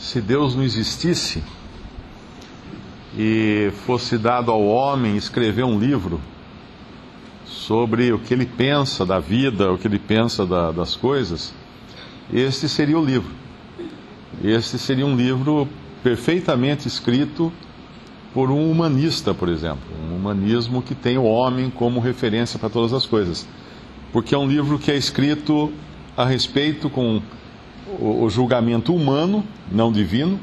Se Deus não existisse e fosse dado ao homem escrever um livro sobre o que ele pensa da vida, o que ele pensa das coisas, este seria o livro. Este seria um livro perfeitamente escrito por um humanista, por exemplo. Um humanismo que tem o homem como referência para todas as coisas. Porque é um livro que é escrito a respeito com o julgamento humano, não divino,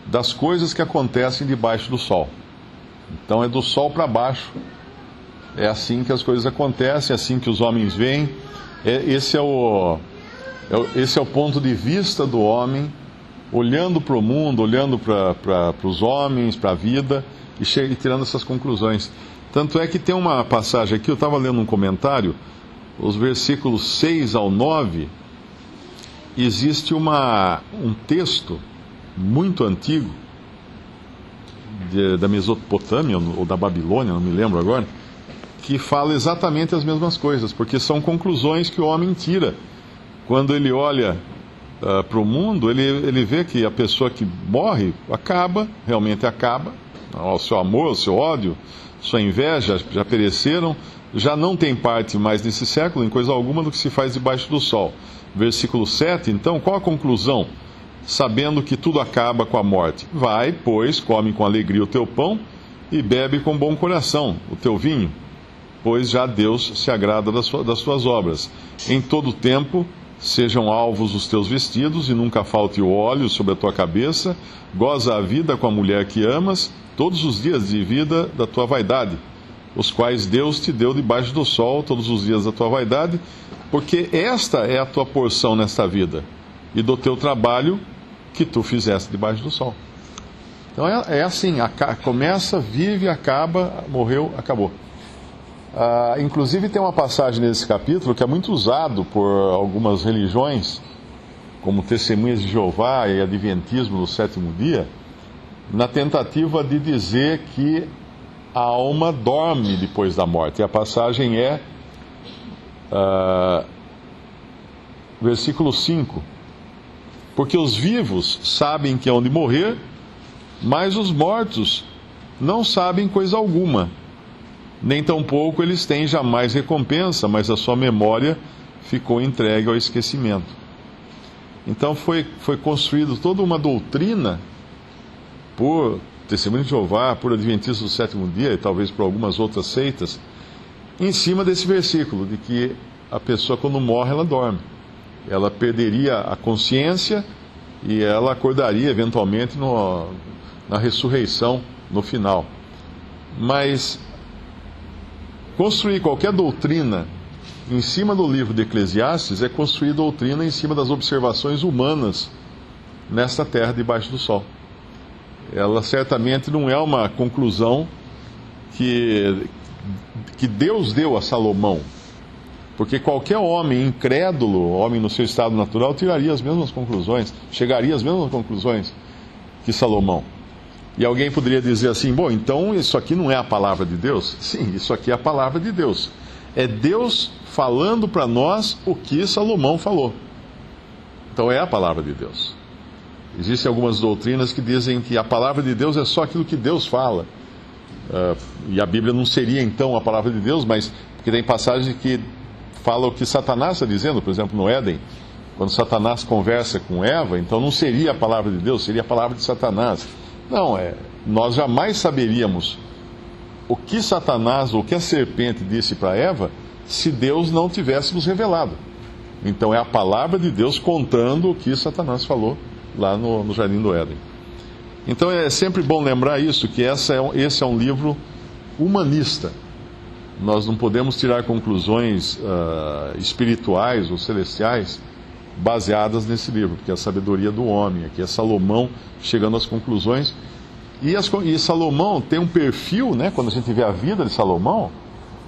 das coisas que acontecem debaixo do sol. Então é do sol para baixo. É assim que as coisas acontecem, é assim que os homens veem. Esse é o ponto de vista do homem, olhando para o mundo, olhando para os homens, para a vida, e tirando essas conclusões. Tanto é que tem uma passagem aqui, eu estava lendo um comentário, os versículos 6 ao 9, existe um texto muito antigo, da Mesopotâmia ou da Babilônia, não me lembro agora, que fala exatamente as mesmas coisas, porque são conclusões que o homem tira. Quando ele olha para o mundo, ele vê que a pessoa que morre realmente acaba. O seu amor, o seu ódio, sua inveja já pereceram, já não tem parte mais nesse século em coisa alguma do que se faz debaixo do sol. Versículo 7, então, qual a conclusão? Sabendo que tudo acaba com a morte. Vai, pois, come com alegria o teu pão e bebe com bom coração o teu vinho, pois já Deus se agrada das tuas obras. Em todo tempo sejam alvos os teus vestidos, e nunca falte o óleo sobre a tua cabeça. Goza a vida com a mulher que amas, todos os dias de vida da tua vaidade, os quais Deus te deu debaixo do sol, todos os dias da tua vaidade, porque esta é a tua porção nesta vida, e do teu trabalho que tu fizeste debaixo do sol. Então é assim, começa, vive, acaba, morreu, acabou. Inclusive tem uma passagem nesse capítulo que é muito usado por algumas religiões, como Testemunhas de Jeová e Adventismo no sétimo dia, na tentativa de dizer que a alma dorme depois da morte. E a passagem é versículo 5. Porque os vivos sabem que hão de morrer, mas os mortos não sabem coisa alguma. Nem tampouco eles têm jamais recompensa, mas a sua memória ficou entregue ao esquecimento. Então foi construída toda uma doutrina por Testemunho de Jeová, por Adventistas do sétimo dia, e talvez por algumas outras seitas, em cima desse versículo, de que a pessoa quando morre, ela dorme. Ela perderia a consciência e ela acordaria eventualmente na ressurreição, no final. Mas construir qualquer doutrina em cima do livro de Eclesiastes é construir doutrina em cima das observações humanas nesta terra debaixo do sol. Ela certamente não é uma conclusão que Deus deu a Salomão, porque qualquer homem incrédulo, homem no seu estado natural, tiraria as mesmas conclusões, chegaria às mesmas conclusões que Salomão. E alguém poderia dizer assim, bom, então isso aqui não é a palavra de Deus? Sim, isso aqui é a palavra de Deus. É Deus falando para nós o que Salomão falou. Então é a palavra de Deus. Existem algumas doutrinas que dizem que a palavra de Deus é só aquilo que Deus fala. E a Bíblia não seria então a palavra de Deus, mas porque tem passagens que falam o que Satanás está dizendo, por exemplo, no Éden. Quando Satanás conversa com Eva, então não seria a palavra de Deus, seria a palavra de Satanás. Não, nós jamais saberíamos o que Satanás, ou o que a serpente disse para Eva, se Deus não tivesse nos revelado. Então é a palavra de Deus contando o que Satanás falou lá no Jardim do Éden. Então é sempre bom lembrar isso, que esse é um livro humanista. Nós não podemos tirar conclusões espirituais ou celestiais baseadas nesse livro, porque é a sabedoria do homem. Aqui é Salomão chegando às conclusões. E Salomão tem um perfil, né? Quando a gente vê a vida de Salomão,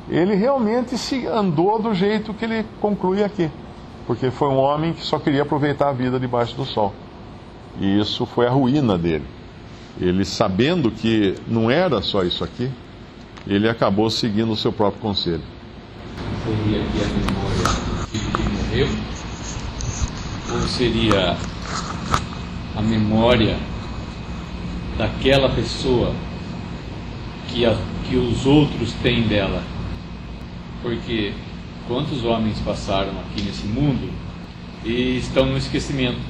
ele realmente andou do jeito que ele conclui aqui, porque foi um homem que só queria aproveitar a vida debaixo do sol. E isso foi a ruína dele. Ele, sabendo que não era só isso aqui, ele acabou seguindo o seu próprio conselho. Seria aqui a memória do filho que morreu? Ou seria a memória daquela pessoa que os outros têm dela. Porque quantos homens passaram aqui nesse mundo e estão no esquecimento?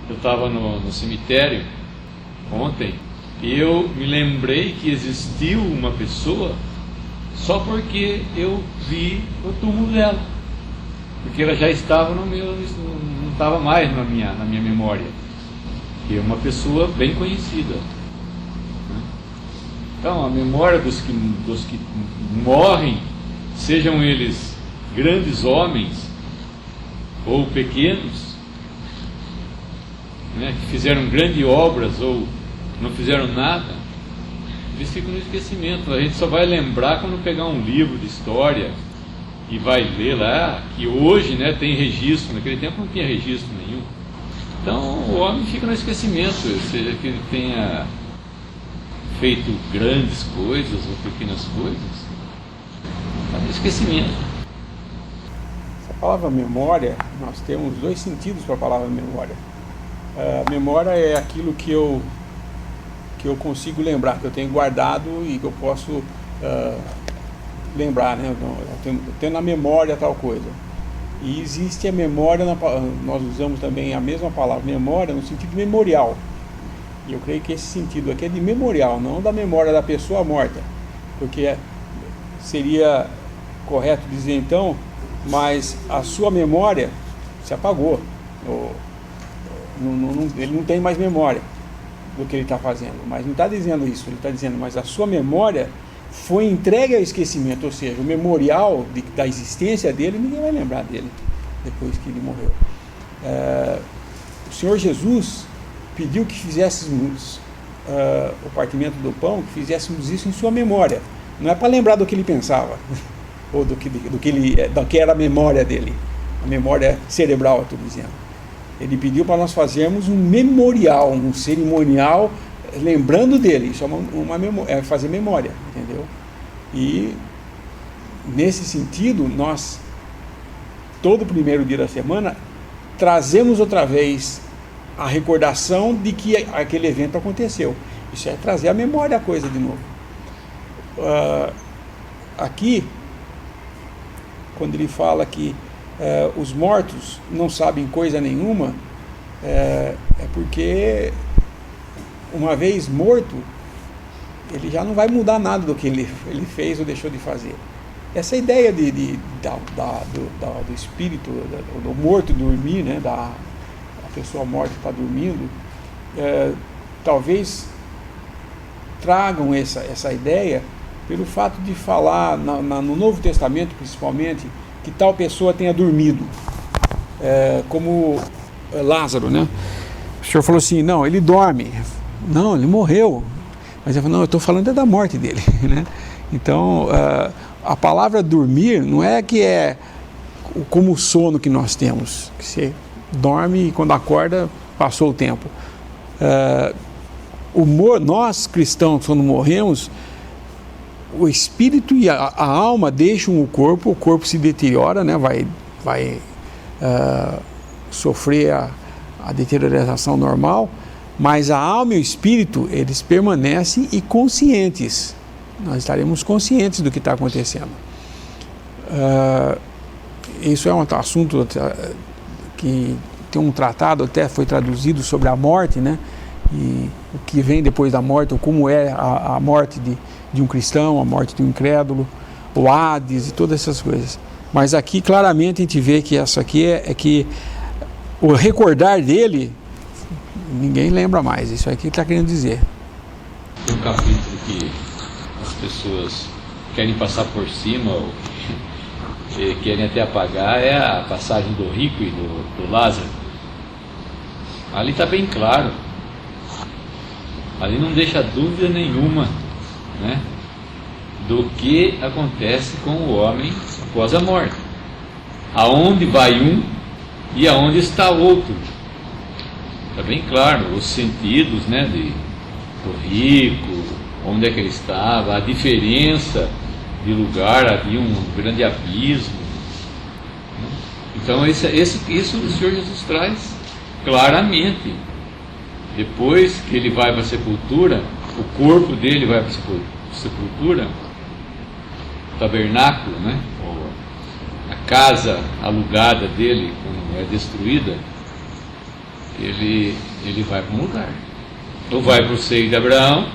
Eu estava no cemitério ontem e eu me lembrei que existiu uma pessoa só porque eu vi o túmulo dela, porque ela já estava no meu, não estava mais na minha memória, que é uma pessoa bem conhecida. Então a memória dos que morrem, sejam eles grandes homens ou pequenos, que fizeram grandes obras ou não fizeram nada, eles ficam no esquecimento. A gente só vai lembrar quando pegar um livro de história e vai ler lá, que hoje tem registro, naquele tempo não tinha registro nenhum. Então o homem fica no esquecimento, seja que ele tenha feito grandes coisas ou pequenas coisas, está no esquecimento. Essa palavra memória, nós temos dois sentidos para a palavra memória. A memória é aquilo que eu consigo lembrar, que eu tenho guardado e que eu posso lembrar, né? Eu tenho na memória tal coisa. E existe a memória, nós usamos também a mesma palavra, memória, no sentido memorial. E eu creio que esse sentido aqui é de memorial, não da memória da pessoa morta. Porque seria correto dizer então, mas a sua memória se apagou. Ele não tem mais memória do que ele está fazendo, mas não está dizendo isso, ele está dizendo, mas a sua memória foi entregue ao esquecimento, ou seja, o memorial da existência dele, ninguém vai lembrar dele depois que ele morreu. O Senhor Jesus pediu que fizéssemos o partimento do pão, que fizéssemos isso em sua memória, não é para lembrar do que ele pensava, ou do que era a memória dele, a memória cerebral, eu estou dizendo. Ele pediu para nós fazermos um memorial, um cerimonial, lembrando dele. Isso é fazer memória, entendeu? E nesse sentido, nós, todo primeiro dia da semana, trazemos outra vez a recordação de que aquele evento aconteceu. Isso é trazer à memória a coisa de novo. Aqui, quando ele fala que os mortos não sabem coisa nenhuma, é porque uma vez morto, ele já não vai mudar nada do que ele fez ou deixou de fazer. Essa ideia do espírito, do morto dormir, a pessoa morta está dormindo, talvez tragam essa ideia pelo fato de falar no Novo Testamento, principalmente, que tal pessoa tenha dormido, como Lázaro, né? O Senhor falou assim, não, ele dorme, não, ele morreu, mas ele falou, não, eu estou falando da morte dele, né? Então, a palavra dormir não é que é como o sono que nós temos, que você dorme e quando acorda, passou o tempo. Nós cristãos, quando morremos, o espírito e a alma deixam o corpo se deteriora, né? vai sofrer a deterioração normal, mas a alma e o espírito, eles permanecem e conscientes. Nós estaremos conscientes do que está acontecendo. Isso é um assunto que tem um tratado, até foi traduzido, sobre a morte, né? E o que vem depois da morte, ou como é a morte de um cristão, a morte de um incrédulo, o Hades e todas essas coisas. Mas aqui claramente a gente vê que essa aqui é que o recordar dele, ninguém lembra mais. Isso aqui está querendo dizer. Tem um capítulo que as pessoas querem passar por cima ou querem até apagar, é a passagem do rico e do Lázaro. Ali está bem claro. Ali não deixa dúvida nenhuma, né, do que acontece com o homem após a morte. Aonde vai um e aonde está o outro. Está bem claro, os sentidos, né, do rico, onde é que ele estava, a diferença de lugar, havia um grande abismo. Então isso o Senhor Jesus traz claramente. Depois que ele vai para a sepultura, o corpo dele vai para a sepultura, o tabernáculo, né? A casa alugada dele, quando é destruída, ele vai para um lugar. Ou vai para o seio de Abraão,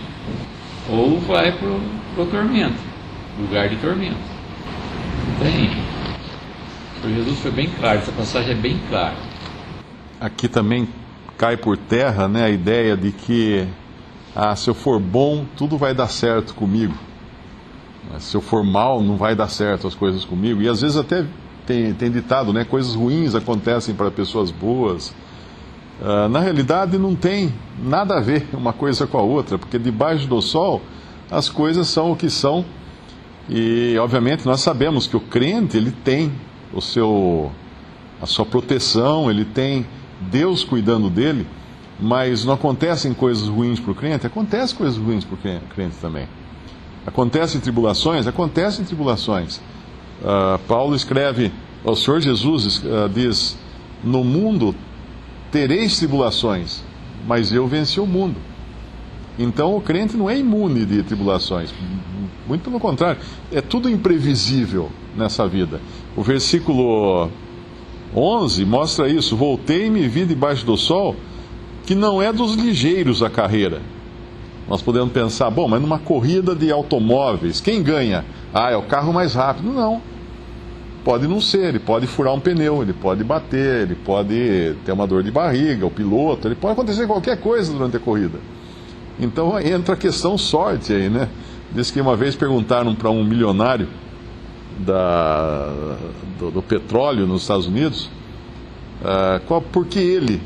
ou vai para o tormento, lugar de tormento. Tem. O Jesus foi bem claro, essa passagem é bem clara. Aqui também cai por terra, né, a ideia de que se eu for bom, tudo vai dar certo comigo. Se eu for mal, não vai dar certo as coisas comigo. E às vezes até tem ditado, né, coisas ruins acontecem para pessoas boas. Na realidade não tem nada a ver uma coisa com a outra, porque debaixo do sol as coisas são o que são. E obviamente nós sabemos que o crente, ele tem a sua proteção, ele tem Deus cuidando dele, mas não acontecem coisas ruins para o crente? Acontecem coisas ruins para o crente também. Acontecem tribulações? Acontecem tribulações. Paulo escreve, o Senhor Jesus diz, no mundo tereis tribulações, mas eu venci o mundo. Então o crente não é imune de tribulações, muito pelo contrário, é tudo imprevisível nessa vida. O versículo 11 mostra isso: voltei-me e vi debaixo do sol que não é dos ligeiros a carreira. Nós podemos pensar, bom, mas numa corrida de automóveis, quem ganha? É o carro mais rápido. Não, pode não ser, ele pode furar um pneu, ele pode bater, ele pode ter uma dor de barriga, o piloto, ele pode acontecer qualquer coisa durante a corrida. Então entra a questão sorte aí, né? Diz que uma vez perguntaram para um milionário do petróleo nos Estados Unidos, por que ele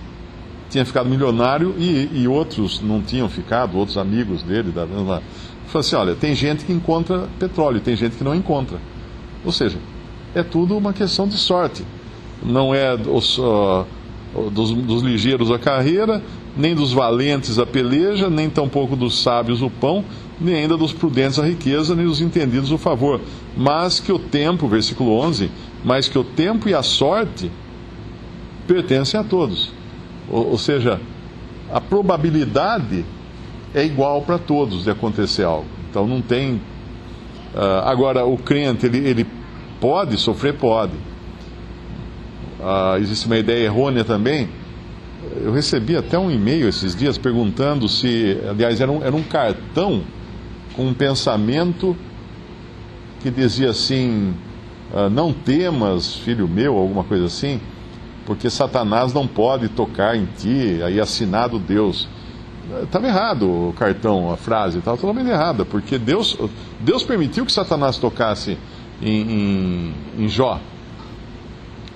tinha ficado milionário e outros não tinham ficado, outros amigos dele da mesma. Falou assim, olha, tem gente que encontra petróleo, tem gente que não encontra. Ou seja, é tudo uma questão de sorte. Não é dos ligeiros a carreira, nem dos valentes a peleja, nem tampouco dos sábios o pão, nem ainda dos prudentes a riqueza, nem dos entendidos o favor. Mas que o tempo, versículo 11, mas que o tempo e a sorte pertencem a todos. Ou seja, a probabilidade é igual para todos de acontecer algo. Então não tem... agora, o crente, ele pode sofrer? Pode. Existe uma ideia errônea também. Eu recebi até um e-mail esses dias perguntando se... Aliás, era um cartão com um pensamento que dizia assim, não temas, filho meu, alguma coisa assim, porque Satanás não pode tocar em ti, aí assinado Deus. Estava errado o cartão, a frase, estava totalmente errada, porque Deus permitiu que Satanás tocasse em Jó.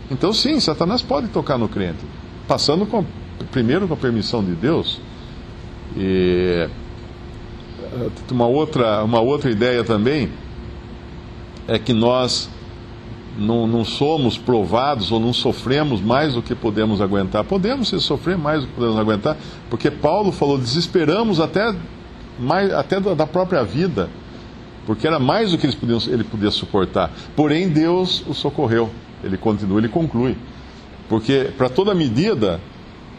Então sim, Satanás pode tocar no crente, passando primeiro com a permissão de Deus. E uma outra ideia também é que nós não somos provados ou não sofremos mais do que podemos aguentar. Podemos sofrer mais do que podemos aguentar, porque Paulo falou, desesperamos até da própria vida, porque era mais do que ele podia suportar. Porém, Deus o socorreu. Ele continua, ele conclui. Porque, para toda medida,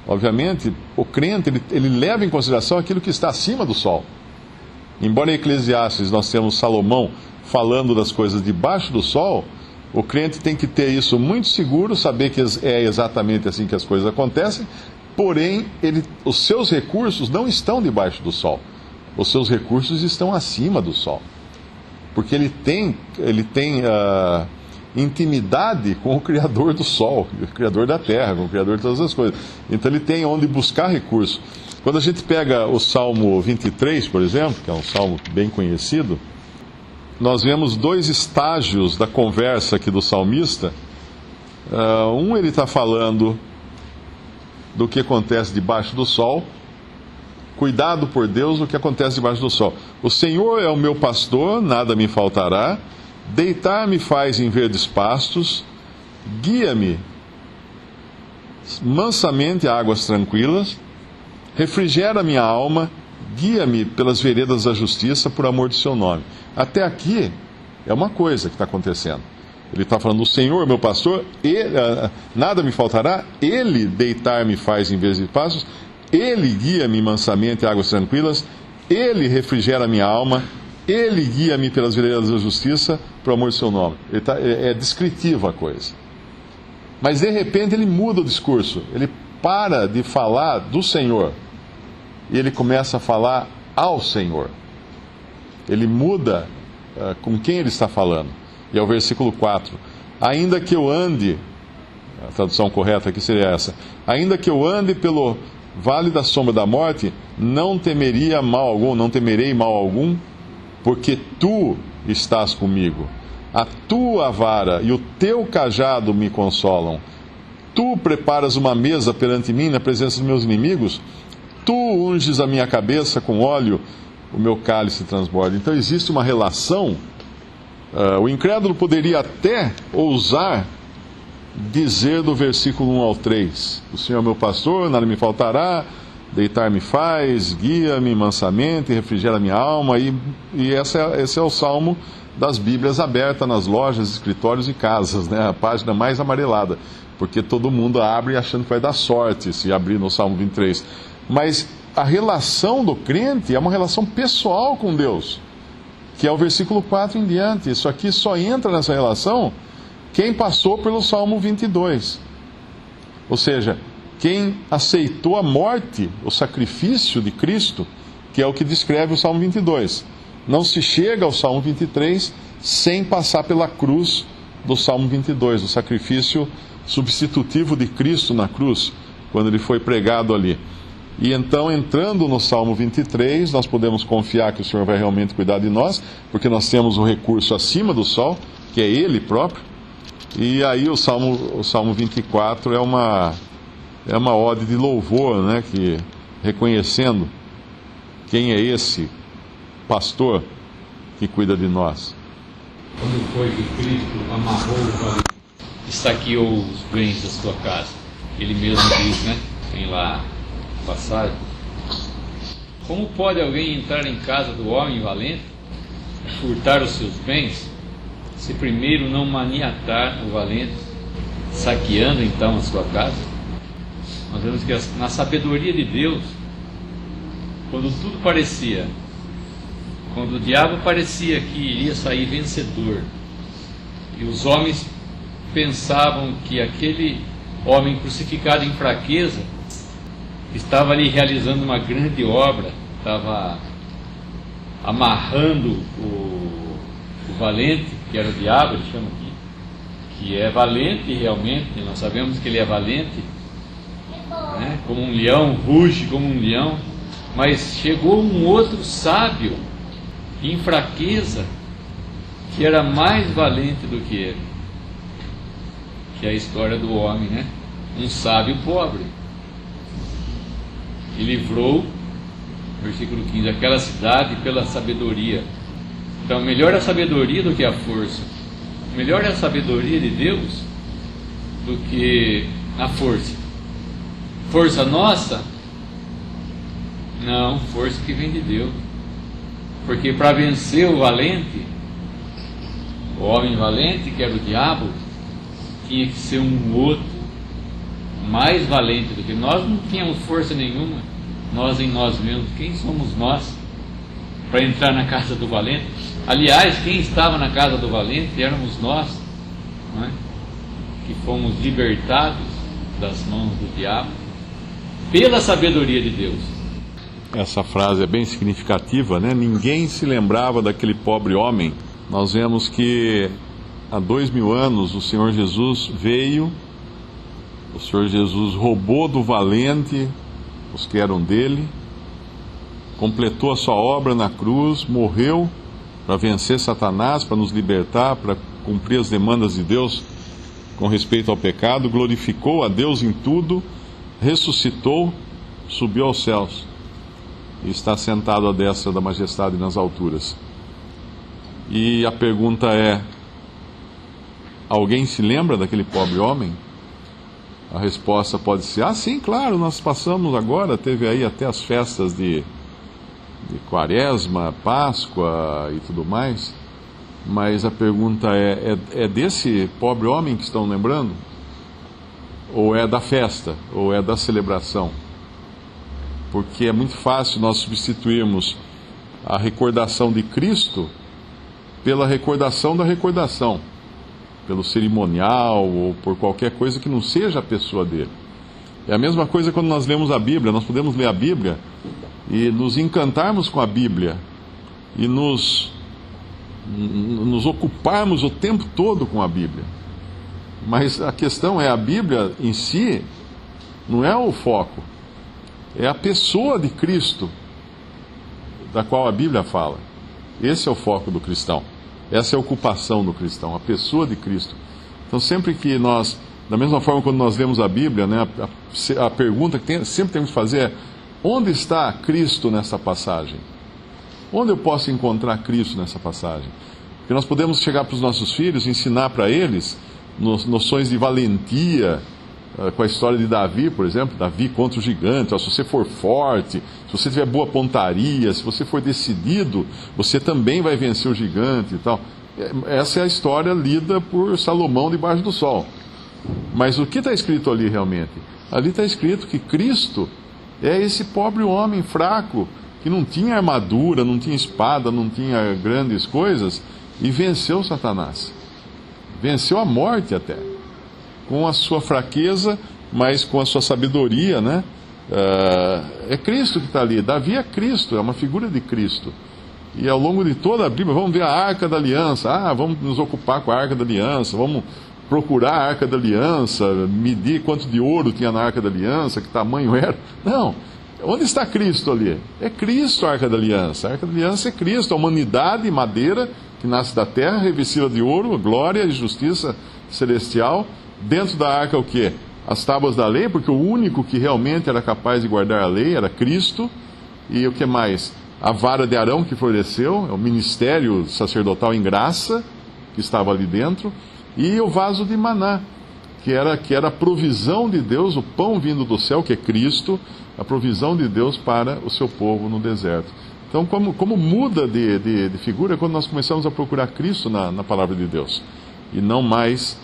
obviamente, o crente, ele leva em consideração aquilo que está acima do sol. Embora em Eclesiastes nós temos Salomão falando das coisas debaixo do sol, o crente tem que ter isso muito seguro, saber que é exatamente assim que as coisas acontecem, porém, os seus recursos não estão debaixo do sol. Os seus recursos estão acima do sol. Porque ele tem intimidade com o Criador do sol, o Criador da terra, com o Criador de todas as coisas. Então ele tem onde buscar recurso. Quando a gente pega o Salmo 23, por exemplo, que é um salmo bem conhecido, nós vemos dois estágios da conversa aqui do salmista. Ele está falando do que acontece debaixo do sol, cuidado por Deus do que acontece debaixo do sol. O Senhor é o meu pastor, nada me faltará, deitar-me faz em verdes pastos, guia-me mansamente a águas tranquilas, refrigera minha alma, guia-me pelas veredas da justiça por amor do seu nome. Até aqui é uma coisa que está acontecendo. Ele está falando, o Senhor, meu pastor, nada me faltará, Ele deitar-me faz em verdes pastos, Ele guia-me mansamente a águas tranquilas, Ele refrigera a minha alma, Ele guia-me pelas veredas da justiça, por amor do seu nome. É descritiva a coisa. Mas de repente ele muda o discurso, ele para de falar do Senhor e ele começa a falar ao Senhor. Ele muda com quem ele está falando. E é o versículo 4. Ainda que eu ande, a tradução correta aqui seria essa: ainda que eu ande pelo vale da sombra da morte, não temeria mal algum, não temerei mal algum, porque tu estás comigo. A tua vara e o teu cajado me consolam. Tu preparas uma mesa perante mim na presença dos meus inimigos. Tu unges a minha cabeça com óleo, o meu cálice transborda. Então existe uma relação. O incrédulo poderia até ousar dizer do versículo 1 ao 3: o Senhor é meu pastor, nada me faltará, deitar-me faz, guia-me mansamente, refrigera minha alma. E esse é o salmo das Bíblias abertas nas lojas, escritórios e casas, né? A página mais amarelada, porque todo mundo abre achando que vai dar sorte se abrir no Salmo 23. Mas a relação do crente é uma relação pessoal com Deus, que é o versículo 4 em diante. Isso aqui só entra nessa relação quem passou pelo Salmo 22. Ou seja, quem aceitou a morte, o sacrifício de Cristo, que é o que descreve o Salmo 22. Não se chega ao Salmo 23 sem passar pela cruz do Salmo 22, o sacrifício substitutivo de Cristo na cruz, quando ele foi pregado ali. E então, entrando no Salmo 23, nós podemos confiar que o Senhor vai realmente cuidar de nós, porque nós temos o recurso acima do sol, que é Ele próprio. E aí o Salmo 24 é uma ode de louvor, né, que, reconhecendo quem é esse pastor que cuida de nós. Quando foi que Cristo amarrou o valente, saqueou os bens da sua casa? Ele mesmo diz, né? Tem lá a passagem. Como pode alguém entrar em casa do homem valente, furtar os seus bens, se primeiro não maniatar o valente, saqueando então a sua casa? Nós vemos que na sabedoria de Deus, quando tudo parecia, quando o diabo parecia que iria sair vencedor, e os homens pensavam que aquele homem crucificado em fraqueza estava ali realizando uma grande obra, estava amarrando o valente, que era o diabo, ele chama aqui, que é valente realmente, nós sabemos que ele é valente, né? Como um leão, ruge como um leão, mas chegou um outro sábio em fraqueza, que era mais valente do que ele, que é a história do homem, né? Um sábio pobre, que livrou, versículo 15, aquela cidade pela sabedoria. Então, melhor a sabedoria do que a força. Melhor é a sabedoria de Deus do que a força. Força nossa? Não, força que vem de Deus. Porque para vencer o valente, o homem valente, que era o diabo, tinha que ser um outro, mais valente do que nós. Não tínhamos força nenhuma, nós em nós mesmos. Quem somos nós para entrar na casa do valente? Aliás, quem estava na casa do valente éramos nós, não é? Que fomos libertados das mãos do diabo pela sabedoria de Deus. Essa frase é bem significativa, né? Ninguém se lembrava daquele pobre homem. Nós vemos que há 2000 anos o Senhor Jesus veio, o Senhor Jesus roubou do valente os que eram dele, completou a sua obra na cruz, morreu para vencer Satanás, para nos libertar, para cumprir as demandas de Deus com respeito ao pecado, glorificou a Deus em tudo, ressuscitou, subiu aos céus e está sentado à destra da majestade nas alturas. E a pergunta é: alguém se lembra daquele pobre homem? A resposta pode ser: sim, claro, nós passamos agora, teve aí até as festas de Quaresma, Páscoa e tudo mais. Mas a pergunta é desse pobre homem que estão lembrando? Ou é da festa? Ou é da celebração? porque é muito fácil nós substituirmos a recordação de Cristo pela recordação da recordação, pelo cerimonial ou por qualquer coisa que não seja a pessoa dele. É a mesma coisa quando nós lemos a Bíblia. Nós podemos ler a Bíblia e nos encantarmos com a Bíblia e nos ocuparmos o tempo todo com a Bíblia. Mas a questão é, a Bíblia em si não é o foco, é a pessoa de Cristo da qual a Bíblia fala. Esse é o foco do cristão, essa é a ocupação do cristão, a pessoa de Cristo. Então sempre que nós, da mesma forma quando nós lemos a Bíblia, né, a pergunta que sempre temos que fazer é: onde está Cristo nessa passagem? Onde eu posso encontrar Cristo nessa passagem? Porque nós podemos chegar para os nossos filhos e ensinar para eles noções de valentia, com a história de Davi, por exemplo, Davi contra o gigante. Se você for forte, se você tiver boa pontaria, se você for decidido, você também vai vencer o gigante e tal. Essa é a história lida por Salomão debaixo do sol. Mas o que está escrito ali realmente? Ali está escrito que Cristo é esse pobre homem fraco, que não tinha armadura, não tinha espada, não tinha grandes coisas, e venceu Satanás. Venceu a morte até. Com a sua fraqueza, mas com a sua sabedoria, né? É Cristo que está ali. Davi é Cristo, é uma figura de Cristo. E ao longo de toda a Bíblia, vamos ver a Arca da Aliança. Vamos nos ocupar com a Arca da Aliança, vamos procurar a Arca da Aliança, medir quanto de ouro tinha na Arca da Aliança, que tamanho era. Não, onde está Cristo ali? É Cristo a Arca da Aliança. A Arca da Aliança é Cristo, a humanidade madeira que nasce da terra, revestida de ouro, glória e justiça celestial. Dentro da arca o quê? As tábuas da lei, porque o único que realmente era capaz de guardar a lei era Cristo. E o que mais? A vara de Arão que floresceu, é o ministério sacerdotal em graça que estava ali dentro. E o vaso de maná, que era a provisão de Deus, o pão vindo do céu, que é Cristo, a provisão de Deus para o seu povo no deserto. Então, como muda de figura quando nós começamos a procurar Cristo na palavra de Deus, e não mais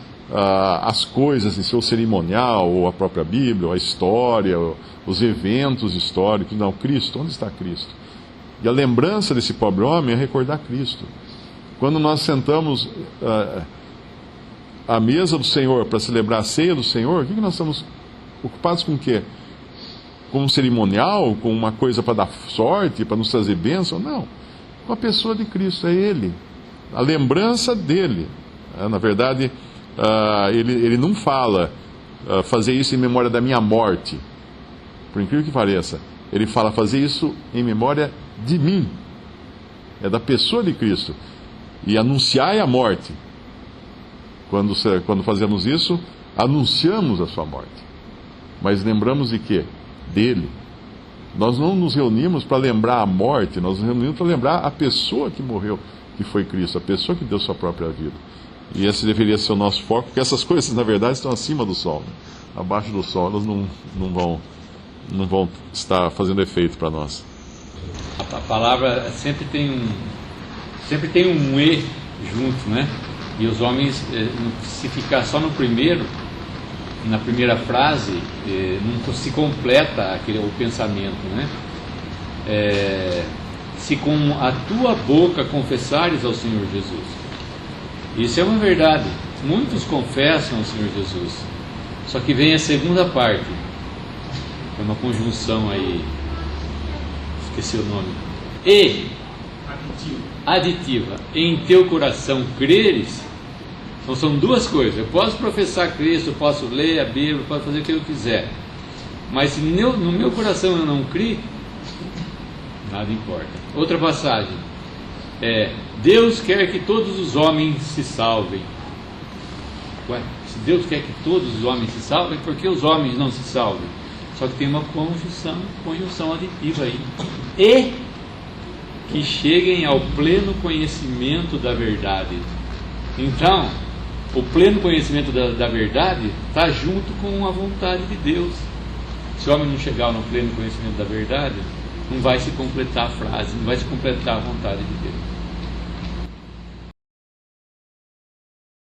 as coisas em seu cerimonial, ou a própria Bíblia, ou a história, ou os eventos históricos. Não, Cristo, onde está Cristo? E a lembrança desse pobre homem é recordar Cristo. Quando nós sentamos à mesa do Senhor para celebrar a ceia do Senhor, o que nós estamos ocupados com o quê? Com um cerimonial, com uma coisa para dar sorte, para nos trazer bênção? Não, com a pessoa de Cristo, é Ele, a lembrança dele. Na verdade, ele não fala fazer isso em memória da minha morte, por incrível que pareça. Ele fala fazer isso em memória de mim, é da pessoa de Cristo. E anunciai a morte. Quando fazemos isso, anunciamos a sua morte. Mas lembramos de quê? Dele. Nós não nos reunimos para lembrar a morte, nós nos reunimos para lembrar a pessoa que morreu, que foi Cristo, a pessoa que deu sua própria vida. E esse deveria ser o nosso foco, porque essas coisas, na verdade, estão acima do sol, né? Abaixo do sol, elas não vão estar fazendo efeito para nós. A palavra sempre tem um E junto, né? E os homens, se ficar só no primeiro, na primeira frase, não se completa o pensamento, né? Se com a tua boca confessares ao Senhor Jesus. Isso é uma verdade. Muitos confessam ao Senhor Jesus. Só que vem a segunda parte. É uma conjunção aí. Esqueci o nome. E aditiva. Em teu coração creres. Então são duas coisas. Eu posso professar Cristo, eu posso ler a Bíblia, eu posso fazer o que eu quiser. Mas se no meu coração eu não criar, nada importa. Outra passagem. Deus quer que todos os homens se salvem. Ué, se Deus quer que todos os homens se salvem, por que os homens não se salvem? Só que tem uma conjunção aditiva aí. E que cheguem ao pleno conhecimento da verdade. Então, o pleno conhecimento da verdade está junto com a vontade de Deus. Se o homem não chegar no pleno conhecimento da verdade, não vai se completar a frase, não vai se completar a vontade de Deus.